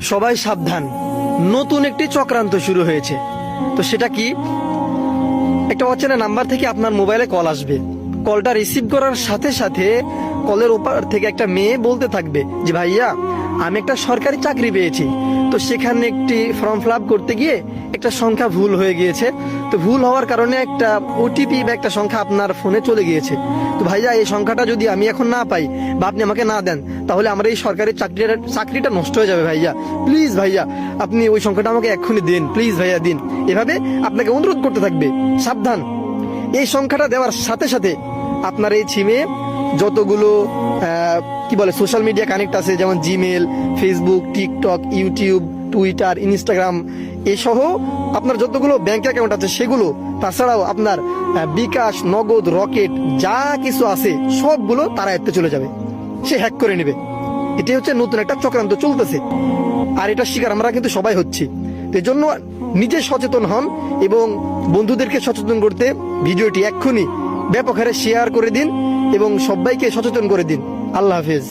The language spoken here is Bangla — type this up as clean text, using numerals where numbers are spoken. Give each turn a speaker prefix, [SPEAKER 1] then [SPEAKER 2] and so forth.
[SPEAKER 1] সবাই সাবধান, নতুন একটি চক্রান্ত শুরু হয়েছে। তো সেটা কি? একটা অচেনা নাম্বার থেকে আপনার মোবাইলে কল আসবে। কলটা রিসিভ করার সাথে সাথে কলের ওপার থেকে একটা মেয়ে বলতে থাকবে যে ভাইয়া, আমি একটা সরকারি চাকরি পেয়েছি, তো সেখানে একটি ফর্ম ফিল আপ করতে গিয়ে একটা সংখ্যা ভুল হয়ে গিয়েছে। তো ভুল হওয়ার কারণে একটা ওটিপি বা একটা সংখ্যা আপনার ফোনে চলে গিয়েছে। তো ভাইয়া, এই সংখ্যাটা যদি আমি এখন না পাই বা আপনি আমাকে না দেন, তাহলে আমার এই সরকারি চাকরিটা নষ্ট হয়ে যাবে। ভাইয়া প্লিজ, ভাইয়া আপনি ওই সংখ্যাটা আমাকে এক্ষুনি দিন, প্লিজ ভাইয়া দিন। এভাবে আপনাকে অনুরোধ করতে থাকবে। সাবধান, এই সংখ্যাটা দেওয়ার সাথে সাথে আপনার এই সিমে যতগুলো সোশ্যাল মিডিয়া কানেক্ট আছে, যেমন Gmail, Facebook, TikTok, YouTube, Twitter, Instagram, এসহ আপনার যতগুলো ব্যাংক অ্যাকাউন্ট আছে সেগুলো, তাছাড়াও আপনার বিকাশ, নগদ, রকেট যা কিছু আছে সবগুলো তার আয়ত্তে চলে যাবে। সে হ্যাক করে নেবে। এটাই হচ্ছে নতুন একটা চক্রান্ত চলতেছে, আর এটার শিকার আমরা কিন্তু সবাই হচ্ছি। এর জন্য নিজে সচেতন হন এবং বন্ধুদেরকে সচেতন করতে ভিডিওটি এক্ষুনি ব্যাপক হারে শেয়ার করে দিন এবং সবাইকে সচেতন করে দিন। আল্লাহ হাফেজ।